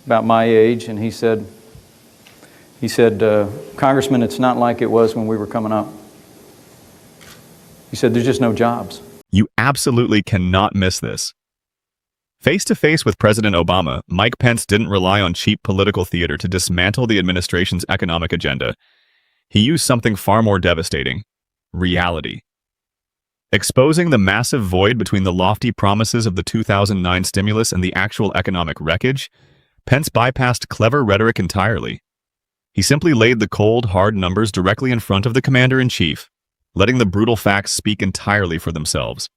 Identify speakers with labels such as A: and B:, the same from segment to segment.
A: about my age, and he said, Congressman, it's not like it was when we were coming up. He said, there's just no jobs.
B: You absolutely cannot miss this. Face to face with President Obama, Mike Pence didn't rely on cheap political theater to dismantle the administration's economic agenda. He used something far more devastating: reality. Exposing the massive void between the lofty promises of the 2009 stimulus and the actual economic wreckage, Pence bypassed clever rhetoric entirely. He simply laid the cold, hard numbers directly in front of the commander-in-chief, letting the brutal facts speak entirely for themselves.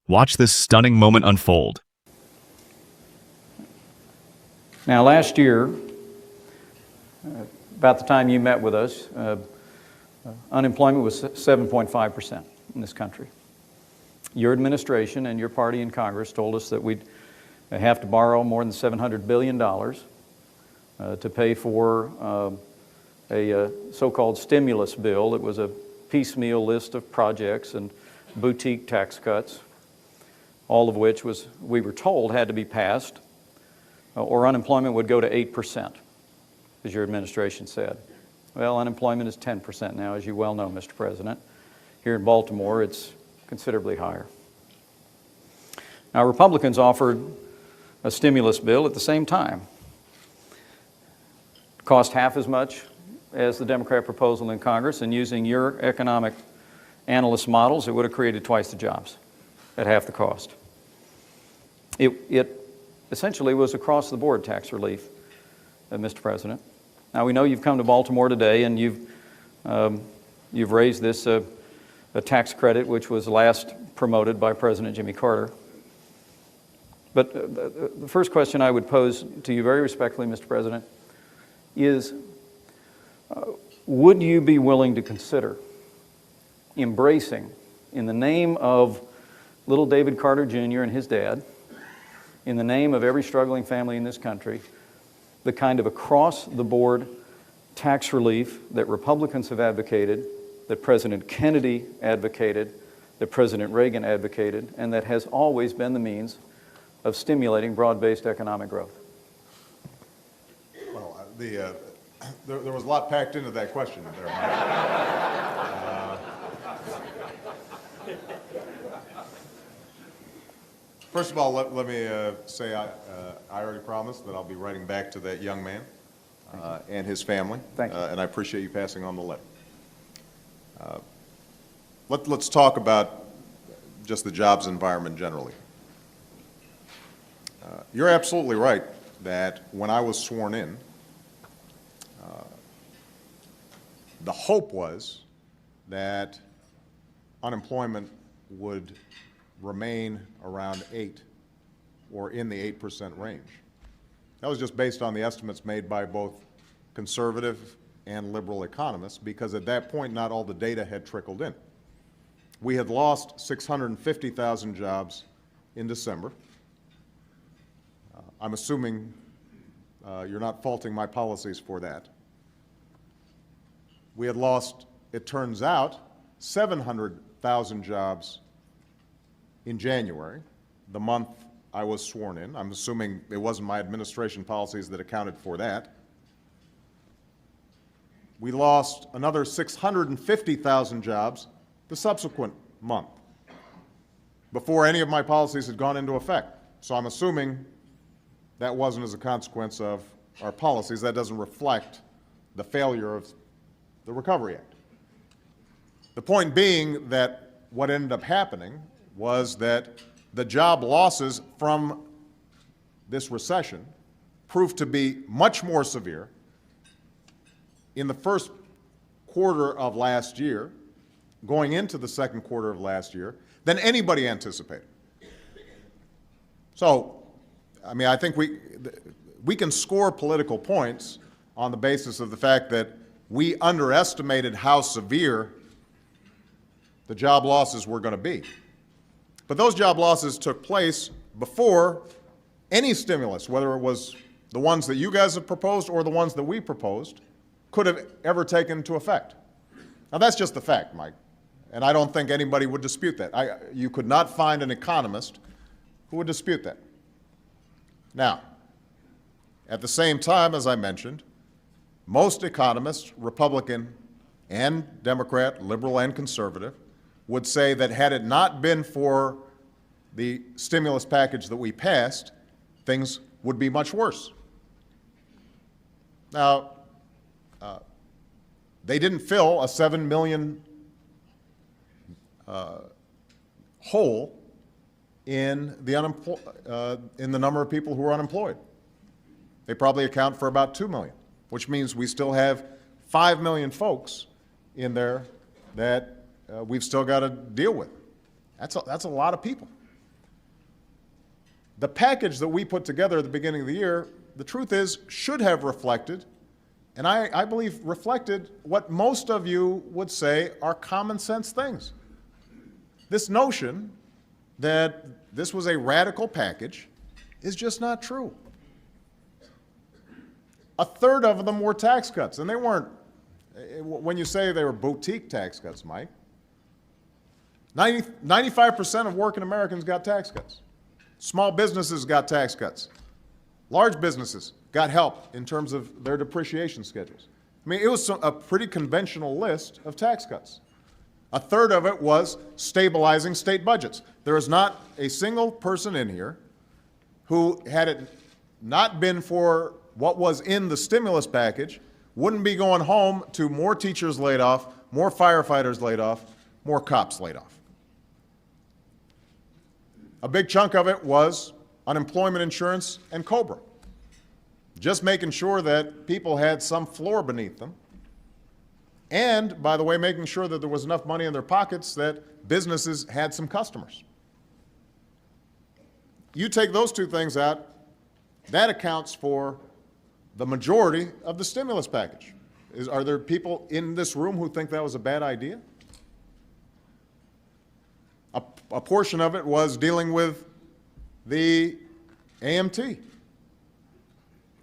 B: Watch this stunning moment unfold.
A: Now, last year, about the time you met with us, unemployment was 7.5% in this country. Your administration and your party in Congress told us that we'd have to borrow more than $700 billion to pay for a so-called stimulus bill. It was a piecemeal list of projects and boutique tax cuts, all of which we were told had to be passed, or unemployment would go to 8%, as your administration said. Well, unemployment is 10% now, as you well know, Mr. President. Here in Baltimore, it's considerably higher. Now, Republicans offered a stimulus bill at the same time. It cost half as much as the Democrat proposal in Congress, and using your economic analyst models, it would have created twice the jobs at half the cost. It essentially was across-the-board tax relief, Mr. President. Now, we know you've come to Baltimore today and you've raised this a tax credit which was last promoted by President Jimmy Carter. But the first question I would pose to you very respectfully, Mr. President, is would you be willing to consider embracing, in the name of little David Carter Jr. and his dad, in the name of every struggling family in this country, the kind of across-the-board tax relief that Republicans have advocated, that President Kennedy advocated, that President Reagan advocated, and that has always been the means of stimulating broad-based economic growth?
C: Well, there was a lot packed into that question there, Mike. First of all, let me say I already promised that I'll be writing back to that young man and his family.
A: Thank you.
C: And I appreciate you passing on the letter. Let's talk about just the jobs environment generally. You're absolutely right that when I was sworn in, the hope was that unemployment would remain around 8 or in the 8% range. That was just based on the estimates made by both conservative and liberal economists, because at that point not all the data had trickled in. We had lost 650,000 jobs in December. I'm assuming you're not faulting my policies for that. We had lost, it turns out, 700,000 jobs in January, the month I was sworn in. I'm assuming it wasn't my administration policies that accounted for that. We lost another 650,000 jobs the subsequent month, before any of my policies had gone into effect. So I'm assuming that wasn't as a consequence of our policies. That doesn't reflect the failure of the Recovery Act. The point being that what ended up happening was that the job losses from this recession proved to be much more severe in the first quarter of last year, going into the second quarter of last year, than anybody anticipated. So, I mean, I think we can score political points on the basis of the fact that we underestimated how severe the job losses were going to be. But those job losses took place before any stimulus, whether it was the ones that you guys have proposed or the ones that we proposed, could have ever taken into effect. Now, that's just the fact, Mike, and I don't think anybody would dispute that. You could not find an economist who would dispute that. Now, At the same time, as I mentioned, most economists, Republican and Democrat, liberal and conservative, would say that had it not been for the stimulus package that we passed, things would be much worse. Now, they didn't fill a 7 million hole in the number of people who are unemployed. They probably account for about 2 million, which means we still have 5 million folks in there that we've still got to deal with. That's a lot of people. The package that we put together at the beginning of the year, the truth is, should have reflected, and I believe reflected, what most of you would say are common sense things. This notion that this was a radical package is just not true. A third of them were tax cuts, and they weren't, when you say they were boutique tax cuts, Mike, 95% of working Americans got tax cuts. Small businesses got tax cuts. Large businesses got help in terms of their depreciation schedules. I mean, it was a pretty conventional list of tax cuts. A third of it was stabilizing state budgets. There is not a single person in here who, had it not been for what was in the stimulus package, wouldn't be going home to more teachers laid off, more firefighters laid off, more cops laid off. A big chunk of it was unemployment insurance and COBRA, just making sure that people had some floor beneath them, and, by the way, making sure that there was enough money in their pockets that businesses had some customers. You take those two things out, that accounts for the majority of the stimulus package. Are there people in this room who think that was a bad idea? A portion of it was dealing with the AMT,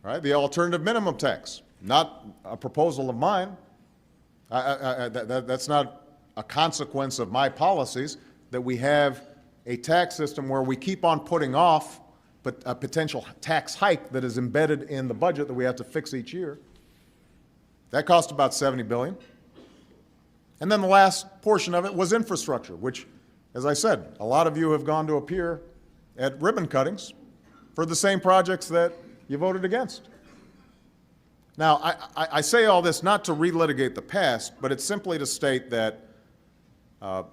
C: right? The alternative minimum tax, not a proposal of mine. That's not a consequence of my policies, that we have a tax system where we keep on putting off a potential tax hike that is embedded in the budget that we have to fix each year. That cost about $70 billion. And then the last portion of it was infrastructure, which, as I said, a lot of you have gone to appear at ribbon cuttings for the same projects that you voted against. Now, I say all this not to relitigate the past, but it's simply to state that the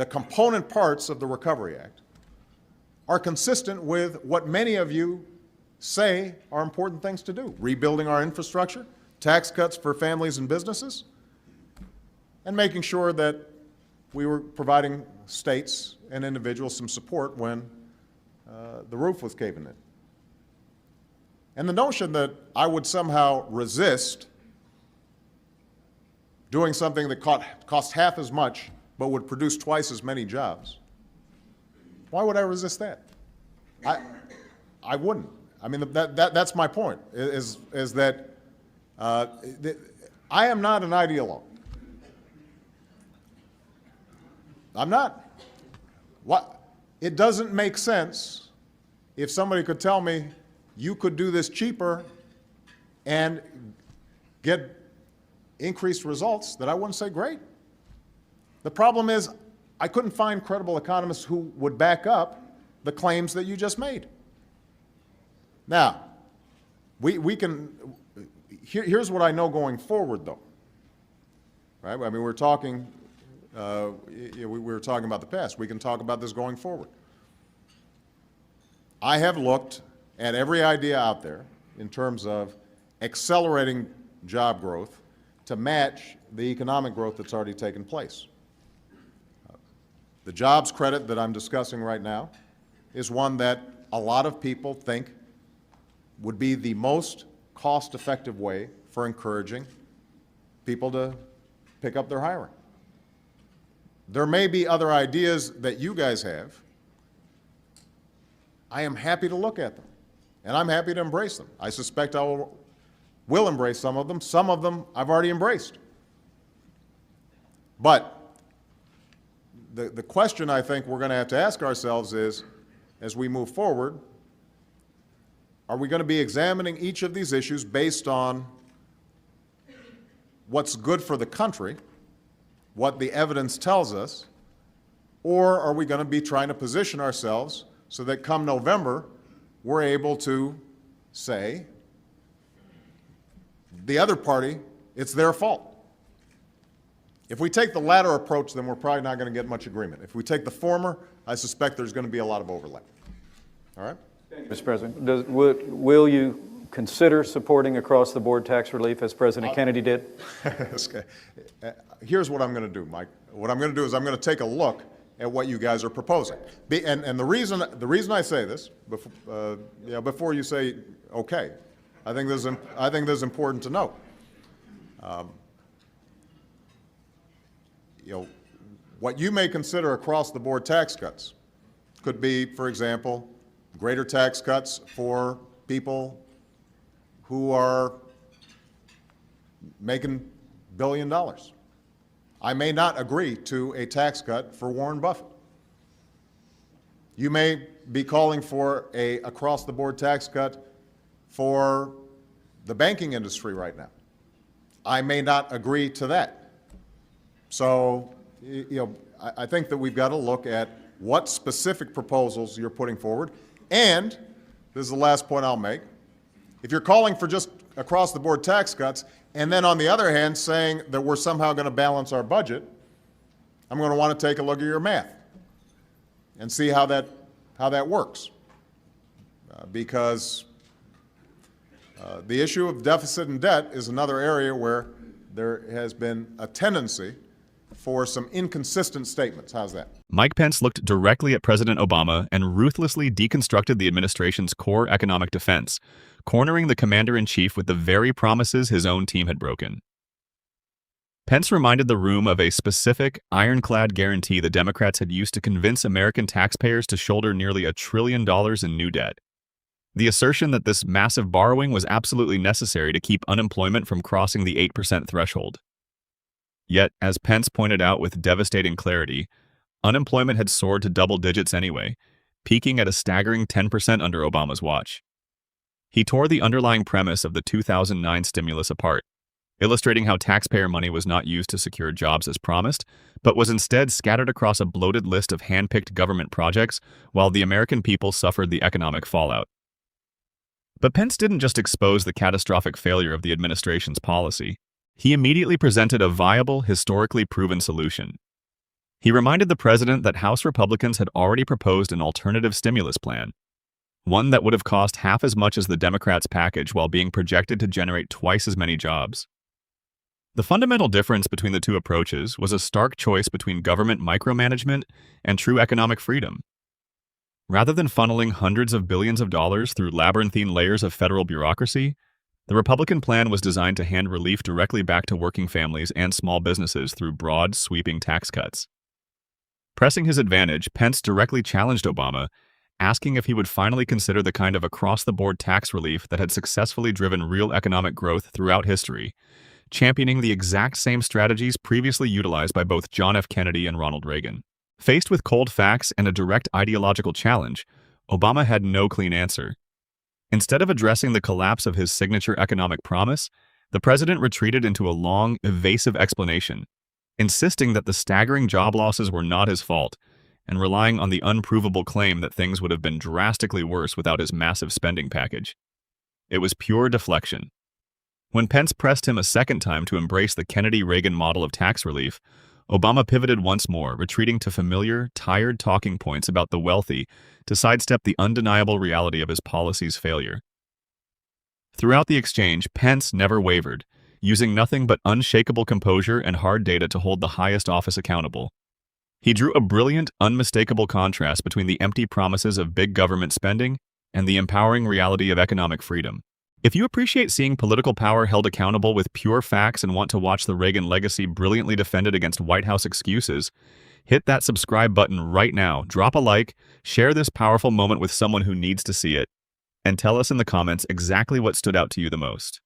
C: component parts of the Recovery Act are consistent with what many of you say are important things to do: rebuilding our infrastructure, tax cuts for families and businesses, and making sure that we were providing states and individuals some support when the roof was caving in. And the notion that I would somehow resist doing something that cost half as much but would produce twice as many jobs, why would I resist that? I wouldn't. I mean, that's my point, is that I am not an ideologue. I'm not. It doesn't make sense if somebody could tell me you could do this cheaper and get increased results, that I wouldn't say great. The problem is I couldn't find credible economists who would back up the claims that you just made. Now, we can, here's what I know going forward, though. Right? I mean, we're talking, we were talking about the past. We can talk about this going forward. I have looked at every idea out there in terms of accelerating job growth to match the economic growth that's already taken place. The jobs credit that I'm discussing right now is one that a lot of people think would be the most cost-effective way for encouraging people to pick up their hiring. There may be other ideas that you guys have. I am happy to look at them, and I'm happy to embrace them. I suspect I will embrace some of them. Some of them I've already embraced. But the question I think we're going to have to ask ourselves is, as we move forward, Are we going to be examining each of these issues based on what's good for the country, what the evidence tells us, or are we going to be trying to position ourselves so that come November, we're able to say, the other party, it's their fault? If we take the latter approach, then we're probably not going to get much agreement. If we take the former, I suspect there's going to be a lot of overlap. All right?
A: Mr. President, will you consider supporting across-the-board tax relief as President Kennedy did?
C: Okay. Here's what I'm going to do, Mike. What I'm going to do is I'm going to take a look at what you guys are proposing. And the reason I say this, before you say okay, I think this is important to note. What you may consider across-the-board tax cuts could be, for example, greater tax cuts for people who are making $1 billion. I may not agree to a tax cut for Warren Buffett. You may be calling for a across-the-board tax cut for the banking industry right now. I may not agree to that. So, I think that we've got to look at what specific proposals you're putting forward. And this is the last point I'll make. If you're calling for just across-the-board tax cuts, and then on the other hand saying that we're somehow going to balance our budget, I'm going to want to take a look at your math and see how that works. Because the issue of deficit and debt is another area where there has been a tendency for some inconsistent statements. How's that?
B: Mike Pence looked directly at President Obama and ruthlessly deconstructed the administration's core economic defense, cornering the commander-in-chief with the very promises his own team had broken. Pence reminded the room of a specific, ironclad guarantee the Democrats had used to convince American taxpayers to shoulder nearly $1 trillion in new debt. The assertion that this massive borrowing was absolutely necessary to keep unemployment from crossing the 8% threshold. Yet, as Pence pointed out with devastating clarity, unemployment had soared to double digits anyway, peaking at a staggering 10% under Obama's watch. He tore the underlying premise of the 2009 stimulus apart, illustrating how taxpayer money was not used to secure jobs as promised, but was instead scattered across a bloated list of hand-picked government projects while the American people suffered the economic fallout. But Pence didn't just expose the catastrophic failure of the administration's policy. He immediately presented a viable, historically proven solution. He reminded the president that House Republicans had already proposed an alternative stimulus plan, one that would have cost half as much as the Democrats' package while being projected to generate twice as many jobs. The fundamental difference between the two approaches was a stark choice between government micromanagement and true economic freedom. Rather than funneling hundreds of billions of dollars through labyrinthine layers of federal bureaucracy, the Republican plan was designed to hand relief directly back to working families and small businesses through broad, sweeping tax cuts. Pressing his advantage, Pence directly challenged Obama, asking if he would finally consider the kind of across-the-board tax relief that had successfully driven real economic growth throughout history, championing the exact same strategies previously utilized by both John F. Kennedy and Ronald Reagan. Faced with cold facts and a direct ideological challenge, Obama had no clean answer. Instead of addressing the collapse of his signature economic promise, the president retreated into a long, evasive explanation, insisting that the staggering job losses were not his fault, and relying on the unprovable claim that things would have been drastically worse without his massive spending package. It was pure deflection. When Pence pressed him a second time to embrace the Kennedy-Reagan model of tax relief, Obama pivoted once more, retreating to familiar, tired talking points about the wealthy to sidestep the undeniable reality of his policy's failure. Throughout the exchange, Pence never wavered, using nothing but unshakable composure and hard data to hold the highest office accountable. He drew a brilliant, unmistakable contrast between the empty promises of big government spending and the empowering reality of economic freedom. If you appreciate seeing political power held accountable with pure facts and want to watch the Reagan legacy brilliantly defended against White House excuses, hit that subscribe button right now, drop a like, share this powerful moment with someone who needs to see it, and tell us in the comments exactly what stood out to you the most.